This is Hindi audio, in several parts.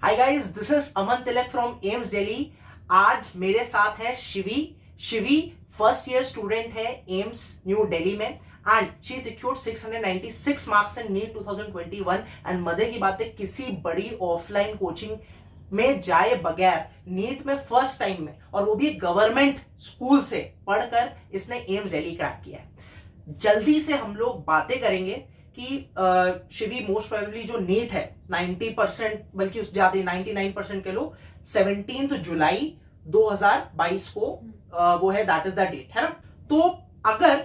Hi guys, this is Aman Tilak from AIIMS Delhi. आज मेरे साथ है Shivi. Shivi first year student है एम्स न्यू दिल्ली में and she secured 696 marks in NEET 2021। And मजे की बात है, किसी बड़ी ऑफलाइन कोचिंग में जाए बगैर नीट में फर्स्ट टाइम में, और वो भी गवर्नमेंट स्कूल से पढ़कर इसने एम्स दिल्ली क्रैक किया है। जल्दी से हम लोग बातें करेंगे कि शिवी मोस्ट प्रोबेबली जो नीट है 90%, बल्कि उस ज्यादा 99% के लोग 17 जुलाई 2022 को वो है, दैट इज द डेट, है ना। तो अगर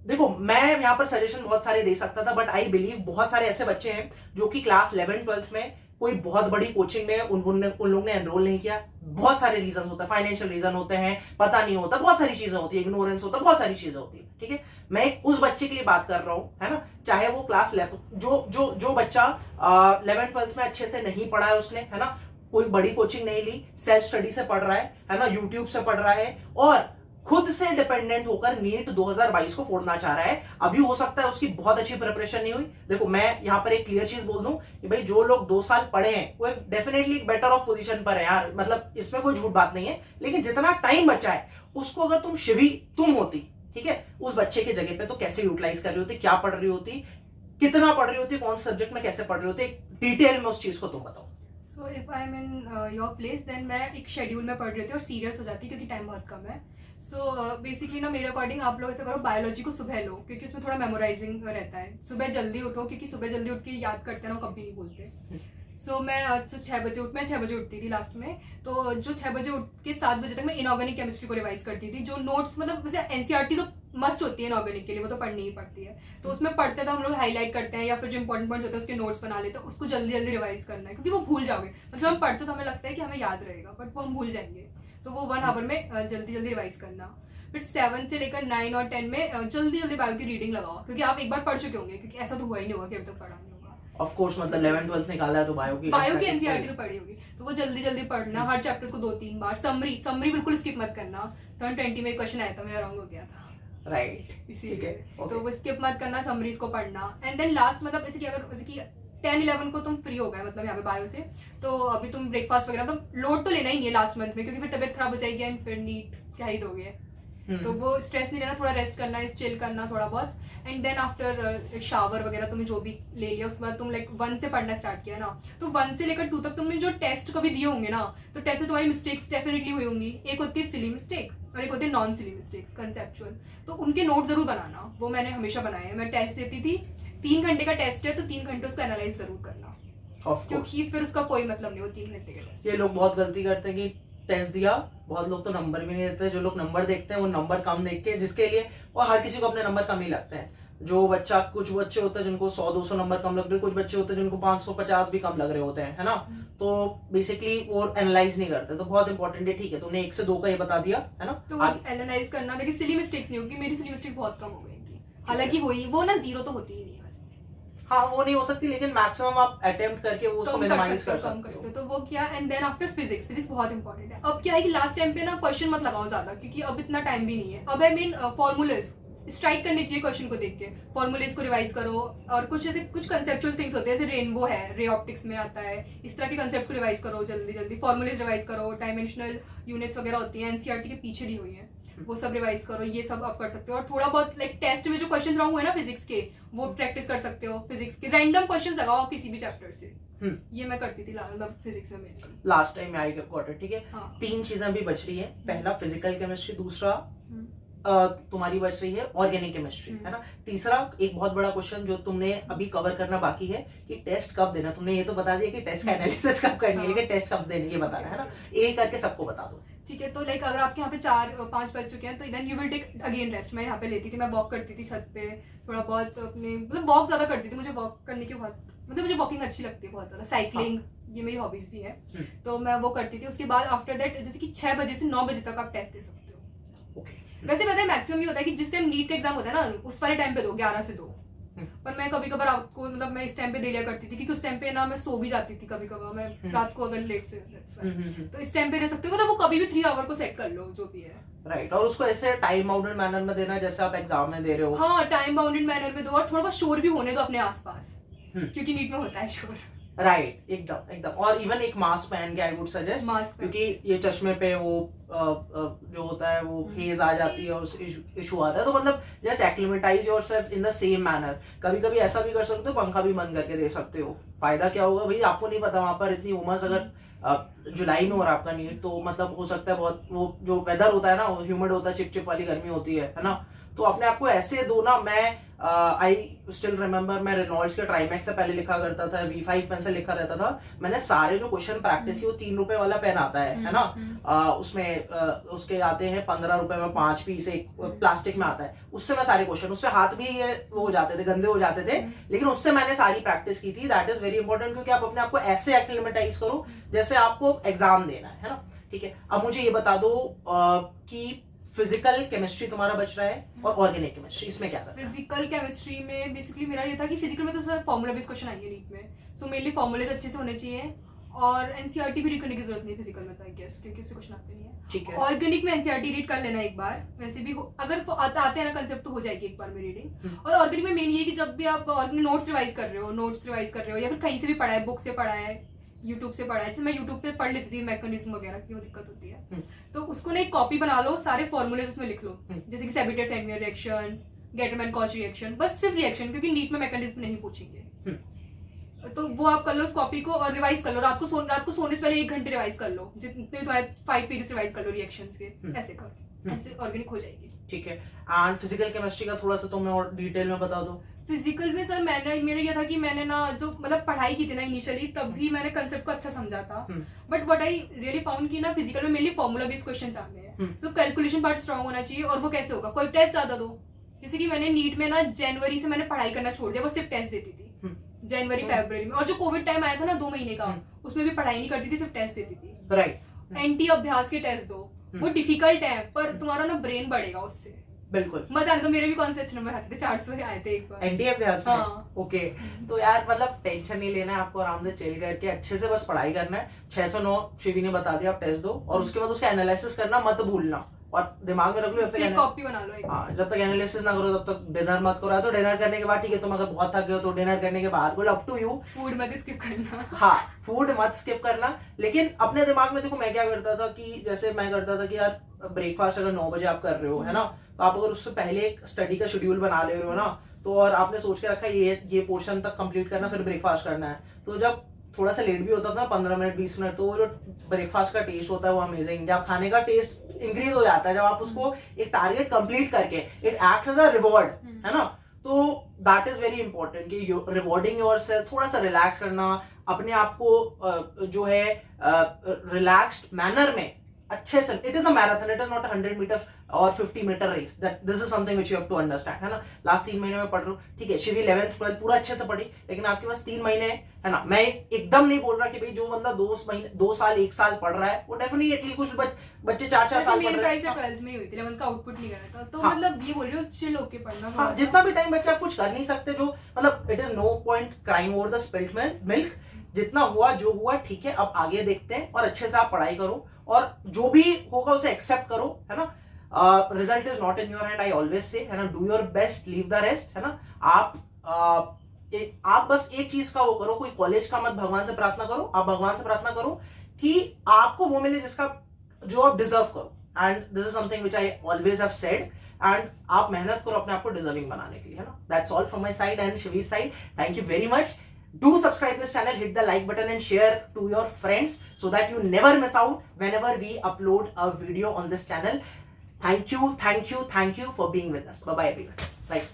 देखो, मैं यहां पर सजेशन बहुत सारे दे सकता था, बट आई बिलीव बहुत सारे ऐसे बच्चे हैं जो कि क्लास 11-12 में कोई बहुत बड़ी कोचिंग में उन लोगों ने एनरोल नहीं किया। बहुत सारे रीजन होते हैं, फाइनेंशियल रीजन होते हैं, पता नहीं होता, बहुत सारी चीजें होती है, इग्नोरेंस होता है, बहुत सारी चीजें होती है। ठीक है, मैं उस बच्चे के लिए बात कर रहा हूं, है ना। चाहे वो क्लास जो बच्चा 11-12 में अच्छे से नहीं पढ़ा है, उसने, है ना, कोई बड़ी कोचिंग नहीं ली, सेल्फ स्टडी से पढ़ रहा है ना, यूट्यूब से पढ़ रहा है और खुद से डिपेंडेंट होकर नीट 2022 को फोड़ना चाह रहा है। अभी हो सकता है उसकी बहुत अच्छी प्रिपरेशन नहीं हुई। देखो, मैं यहां पर एक क्लियर चीज बोल दूं कि भाई, जो लोग 2 साल पढ़े हैं वो डेफिनेटली बेटर ऑफ पोजीशन पर है यार, मतलब इसमें कोई झूठ बात नहीं है। लेकिन जितना टाइम बचा है उसको अगर तुम होती, ठीक है, उस बच्चे के जगह पे, तो कैसे यूटिलाइज कर रही होती, क्या पढ़ रही होती, कितना पढ़ रही होती, कौन से सब्जेक्ट में कैसे पढ़ रही होती, डिटेल में उस चीज को तुम बताओ। So if I am in your place then मैं एक शेड्यूल में पढ़ रही थी और सीरियस हो जाती क्योंकि टाइम बहुत कम है। सो बेसिकली ना, मेरे अकॉर्डिंग आप लोग ऐसा करो, बायोलॉजी को सुबह लो क्योंकि उसमें थोड़ा मेमोराइजिंग रहता है। सुबह जल्दी उठो क्योंकि सुबह जल्दी उठ के याद करते रहो, कभी नहीं भूलते। सो मैं 6 बजे उठती थी लास्ट में। तो जो 6 बजे उठ के 7 बजे तक मैं इनऑर्गेनिक केमिस्ट्री को रिवाइज करती थी। जो नोट्स, मतलब वैसे एनसीईआरटी तो मस्ट होती है इनऑर्गेनिक के लिए, वो तो पढ़नी ही पड़ती है। तो उसमें पढ़ते तो हम लोग हाईलाइट करते हैं या फिर जो इंपॉर्टेंट पॉइंट्स होते हैं उसके नोट्स बना लेते हैं। उसको जल्दी जल्दी रिवाइज करना है क्योंकि वो भूल जाओगे। मतलब हम पढ़ते तो हमें लगता है कि हमें याद रहेगा, बट वो हम भूल जाएंगे। तो वो 1 आवर में जल्दी जल्दी रिवाइज करना। फिर 7 से लेकर 9 और 10 में जल्दी जल्दी बायो की रीडिंग लगाओ क्योंकि आप एक बार पढ़ चुके होंगे, क्योंकि ऐसा तो हुआ ही नहीं होगा कि अभी तक पढ़ा नहीं होगा। ऑफ कोर्स, मतलब 11-12 निकाला है तो बायो की एनसीईआरटी तो पढ़ी होगी, तो वो जल्दी जल्दी पढ़ना। हर चैप्टर्स को 2-3 बार। समरी बिल्कुल स्किप मत करना। टर्न 20 में क्वेश्चन आया था, मेरा रॉन्ग हो गया था, राइट, इसीलिए तो वो स्किप मत करना, समरीज को पढ़ना। एंड देन लास्ट, मतलब जैसे कि अगर जैसे कि 10-11 को तुम फ्री हो गए, मतलब यहाँ पे बायो से, तो अभी तुम ब्रेकफास्ट वगैरह, तो लोड तो लेना ही नहीं है लास्ट मंथ में क्योंकि फिर तबियत खराब हो जाएगी एंड फिर नीट क्या ही दोगे। तो वो स्ट्रेस नहीं लेना, थोड़ा रेस्ट करना है, चिल करना थोड़ा बहुत। एंड देन आफ्टर शावर वगैरह तुमने जो भी ले लिया, उसके बाद तुम लाइक 1 से पढ़ना स्टार्ट किया ना, तो 1 से लेकर 2 तक तुमने जो टेस्ट कभी दिए होंगे ना, तो टेस्ट में तुम्हारी मिस्टेक्स डेफिनेटली हुई होंगी। एक होती है सिली मिस्टेक और एक होती है नॉन सिली मिस्टेक्स, कंसेप्चुअल। तो उनके नोट जरूर बनाना, वो मैंने हमेशा बनाए हैं। मैं टेस्ट देती थी, 3 घंटे का टेस्ट है तो 3 घंटे उसको एनालाइज जरूर करना, क्योंकि फिर उसका कोई मतलब नहीं हो 3 घंटे के टेस्ट। ये लोग बहुत गलती करते हैं कि टेस्ट दिया, बहुत लोग तो नंबर भी नहीं देते। जो लोग नंबर देखते हैं वो नंबर कम देख के, जिसके लिए, और हर किसी को अपने नंबर कम ही लगते हैं। जो बच्चा, कुछ बच्चे होते हैं जिनको 100-200 नंबर कम लग रहे हैं, कुछ बच्चे होते हैं जिनको 550 भी कम लग रहे होते हैं, है ना। तो बेसिकली वो एनालाइज नहीं करते, तो बहुत इंपॉर्टेंट है। ठीक है, तुमने 1 से 2 का ये बता दिया, है ना। तो एनालाइज करना, देखिए सिली मिस्टेक्स नहीं होगी। मेरी सिली मिस्टेक बहुत कम हो गई थी, हालांकि हुई, वो ना 0 तो होती ही नहीं है। हाँ, वो नहीं हो सकती, लेकिन मैक्सिमम आप अटेम्प्ट करके वो उसको मिनिमाइज कर सकते हो। तो वो क्या। एंड देन आफ्टर फिजिक्स बहुत इंपॉर्टेंट है। अब क्या है कि लास्ट टाइम पे ना क्वेश्चन मत लगाओ ज्यादा, क्योंकि अब इतना टाइम भी नहीं है। अब आई मीन फॉर्मूलेज स्ट्राइक करनी चाहिए क्वेश्चन को देख के, फॉर्मूलेज को रिवाइज करो। और कुछ ऐसे कुछ कंसेप्चुअल थिंग्स होते हैं, जैसे रेनबो है, रे ऑप्टिक्स में आता है, इस तरह के कंसेप्ट को रिवाइज करो जल्दी जल्दी। फॉर्मूलेज रिवाइज करो, डायमेंशनल यूनिट्स वगैरह होती है एनसीईआरटी के पीछे दी हुई है, वो सब रिवाइज करो। ये सब आप कर सकते हो। और थोड़ा बहुत लाइक टेस्ट में जो क्वेश्चन रॉन्ग हुए ना फिजिक्स के, वो प्रैक्टिस कर सकते हो। फिजिक्स के रैंडम क्वेश्चन लगाओ किसी भी चैप्टर से। ये मैं करती थी फिजिक्स में मेरी last time I got it. ठीक है, हाँ। 3 चीजें भी बच रही है। पहला फिजिकल केमिस्ट्री, दूसरा तुम्हारी बच रही है ऑर्गेनिक केमिस्ट्री, है ना। तीसरा एक बहुत बड़ा क्वेश्चन जो तुमने अभी कवर करना बाकी है कि टेस्ट कब देना। तुमने ये तो बता दिया कि टेस्ट का एनालिसिस कब करनी है, लेकिन टेस्ट कब देनी ये बताना है ना। एक करके सबको बता दो। ठीक है, तो लाइक अगर आपके यहाँ पे 4-5 बज चुके हैं तो then you will take again rest. मैं यहाँ पे लेती थी, मैं वॉक करती थी छत पे थोड़ा बहुत अपने, मतलब वॉक ज्यादा करती थी। मुझे वॉक करने के बहुत, मतलब मुझे वॉकिंग अच्छी लगती है बहुत ज्यादा। साइकिलिंग ये मेरी हॉबीज भी है, तो मैं वो करती थी। उसके बाद आफ्टर दैट जैसे कि 6 बजे से 9 बजे तक आप टेस्ट दे सकते हो। वैसे पता है मैक्सिमम ये होता है कि जिस टाइम नीट का एग्जाम होता है ना, उस वाले टाइम पे दो, 11 से 2। पर मैं कभी कभार आपको, मतलब मैं इस टाइम पे दे लिया करती थी क्योंकि उस टाइम पे ना मैं सो भी जाती थी कभी कभार। मैं रात को अगर लेट से, तो इस टाइम पे दे सकते हो। तो वो कभी भी 3 आवर को सेट कर लो, जो भी है। राइट, और उसको ऐसे टाइम बाउंडेड मैनर में देना जैसे आप एग्जाम में दे रहे हो। हाँ, टाइम बाउंडेड मैनर में दो, और थोड़ा बहुत शोर भी होने दो अपने आसपास, क्योंकि नीट में होता है शोर। राइट, एकदम एकदम। और इवन एक मास्क पहन के आई वुड सजेस्ट, मास्क क्योंकि ये चश्मे पे वो जो होता है वो हेज आ जाती है, उस इशू आता है। तो मतलब just acclimatise yourself in the same manner. कभी कभी ऐसा भी कर सकते हो, पंखा भी बंद करके दे सकते हो। फायदा क्या होगा भाई, आपको नहीं पता, वहां पर इतनी उमस, अगर जुलाई में हो रहा है आपका नीट, तो मतलब हो सकता है बहुत वो जो वेदर होता है ना, वो ह्यूमिड होता है, चिपचिप वाली गर्मी होती है ना। तो अपने आप को ऐसे दो ना। मैं आई स्टिल रिमेम्बर, मैं रेनॉल्ड्स के ट्राइमैक्स से पहले लिखा करता था, V5 पेन से लिखा रहता था। मैंने सारे जो क्वेश्चन प्रैक्टिस की, वो 3 रुपए वाला पेन आता है ना, उसमें उसके आते हैं 15 रुपए में 5 पीस, एक प्लास्टिक में आता है। उससे मैं सारे क्वेश्चन, उससे हाथ भी ये वो हो जाते थे, गंदे हो जाते थे, लेकिन उससे मैंने सारी प्रैक्टिस की थी। दैट इज वेरी इंपॉर्टेंट, क्योंकि आप अपने आप को ऐसे एक्लिमेटाइज करो जैसे आपको एग्जाम देना है ना। ठीक है, अब मुझे ये बता दो कि फिजिकल केमिस्ट्री तुम्हारा बच रहा है और ऑर्गेनिक केमिस्ट्री, इसमें क्या करना है? फिजिकल केमिस्ट्री में बेसिकली मेरा ये था कि फिजिकल में तो सर फॉर्मूला बेस्ड क्वेश्चन आएंगे नीट में, सो मेनली फॉर्मूलेज अच्छे से होने चाहिए, और एनसीईआरटी भी रीड करने की जरूरत नहीं है फिजिकल में, तो आई गेस क्योंकि उससे क्वेश्चन आते नहीं है। ठीक है, ऑर्गेनिक में एनसीईआरटी रीड कर लेना एक बार, वैसे भी अगर आते हैं ना कंसेप्ट तो हो जाएगी एक बार में रीडिंग। और ऑर्गेनिक में मेन ये कि जब भी आप नोट्स रिवाइज कर रहे हो या फिर कहीं से भी पढ़ा है, बुक से पढ़ा है, यूट्यूब से पढ़ा है, जैसे मैं यूट्यूब पे पढ़ लेती थी मैकेनिज्म वगैरह की, वो दिक्कत होती है, तो उसको ना एक कॉपी बना लो, सारे फॉर्मूलेज उसमें लिख लो, जैसे कि सेबिटर-सेंटमियर रिएक्शन, गेटरमैन-कॉच रिएक्शन, बस सिर्फ रिएक्शन, क्योंकि नीट में मैकेनिज्म नहीं पूछेंगे। तो वो आप कर लो उस कॉपी को, और रिवाइज कर लो रात को सोने से पहले 1 घंटे रिवाइज कर लो, जितने तुम्हारे 5 पेजेस रिवाइज कर लो रिएक्शंस के, ऐसे करो, ऐसे ऑर्गेनिक हो जाएगी। ठीक है। एंड फिजिकल केमिस्ट्री का थोड़ा सा तो मैं और डिटेल में बता दो। फिजिकल में सर मेरा ये था कि मैंने ना जो मतलब पढ़ाई की थी ना इनिशियली, तब भी मैंने कंसेप्ट को अच्छा समझा था, but what I really found कि ना फिजिकल में मेनली फॉर्मूला बेस्ड क्वेश्चंस आते हैं, तो कैलकुलेशन पार्ट स्ट्रांग होना चाहिए। और वो कैसे होगा, कोई टेस्ट ज्यादा दो, जैसे कि मैंने नीट में ना जनवरी से मैंने पढ़ाई करना छोड़ दिया, बस सिर्फ टेस्ट देती थी जनवरी फरवरी में, और जो कोविड टाइम आया था ना 2 महीने का, उसमें भी पढ़ाई नहीं करती थी, सिर्फ टेस्ट देती थी। राइट। एंटी अभ्यास के टेस्ट दो, वो डिफिकल्ट है पर तुम्हारा ना ब्रेन बढ़ेगा उससे। बिल्कुल, मत आने तो मेरे भी कौन से अच्छे नंबर आते थे, 400 आए थे एक बार एंटी अभ्यास में। हाँ। ओके, तो यार मतलब टेंशन नहीं लेना है आपको, आराम से चिल करके अच्छे से बस पढ़ाई करना है। 609 शिवी ने बता दिया, आप टेस्ट दो, और उसके बाद उसका एनालिसिस करना मत भूलना, और दिमाग में रख लो कॉपी बना लो एक। हाँ, जब तक एनालिसिस ना करो तब तक डिनर मत करो। तो डिनर करने के बाद ठीक है, तुम अगर बहुत थक गए हो तो डिनर करने के बाद, अप टू यू। फूड मत स्किप करना। हाँ, फूड मत स्किप करना, लेकिन अपने दिमाग में देखो, मैं क्या करता था कि जैसे मैं करता था कि यार ब्रेकफास्ट अगर 9 बजे आप कर रहे हो, है ना, तो आप अगर उससे पहले एक स्टडी का शेड्यूल बना ले रहे हो ना, तो और आपने सोच के रखा ये पोर्शन तक कंप्लीट करना, फिर ब्रेकफास्ट करना है, तो जब थोड़ा सा लेट भी होता था, 15 मिनट 20 मिनट, तो वो जो ब्रेकफास्ट का टेस्ट होता है वो अमेजिंग, जब खाने का टेस्ट इंक्रीज हो जाता है, जब आप उसको एक टारगेट कंप्लीट करके, it acts as a reward, है ना। तो दैट इज वेरी इंपॉर्टेंट कि रिवॉर्डिंग योरसेल्फ, थोड़ा सा रिलैक्स करना अपने आप को, जो है रिलैक्स्ड मैनर में अच्छे से। It is a marathon, it is not 100 metre और 50 metre race, that this is something which you have to understand, है ना। लास्ट 3 महीने में पढ़ रहे हो, ठीक है, शिवी 11th 12th पूरा अच्छे से पढ़ी, लेकिन आपके पास 3 महीने है ना। मैं एकदम नहीं बोल रहा कि भाई जो बंदा 2 साल 1 साल पढ़ रहा है, वो डेफिनेटली कुछ बच्चे 4-4 साल पढ़ रहे हैं। 12th में हुई थी, 11th का आउटपुट नहीं करा था, तो हाँ, मतलब ये बोल रही हूँ चिल होके पढ़ना। हाँ, जितना भी टाइम बच्चे आप कुछ कर नहीं सकते, जो मतलब it is no point crying over the spilled milk, जितना हुआ जो हुआ ठीक है, अब आगे देखते हैं, और अच्छे से आप पढ़ाई करो, और जो भी होगा उसे एक्सेप्ट करो, है ना। Result is not in your hand, I always say, है ना, do your best, leave the rest, है ना। आप बस एक चीज का वो करो, कोई कॉलेज का मत भगवान से प्रार्थना करो, आप भगवान से प्रार्थना करो कि आपको वो मिले जिसका जो आप डिजर्व करो, and this is something which I always have said, and आप मेहनत करो अपने आप को डिजर्विंग बनाने के लिए, है ना। That's all from my side and शिवी's side, thank you very much. Do subscribe this channel, hit the like button and share to your friends so that you never miss out whenever we upload a video on this channel. Thank you for being with us. Bye bye everyone. Bye.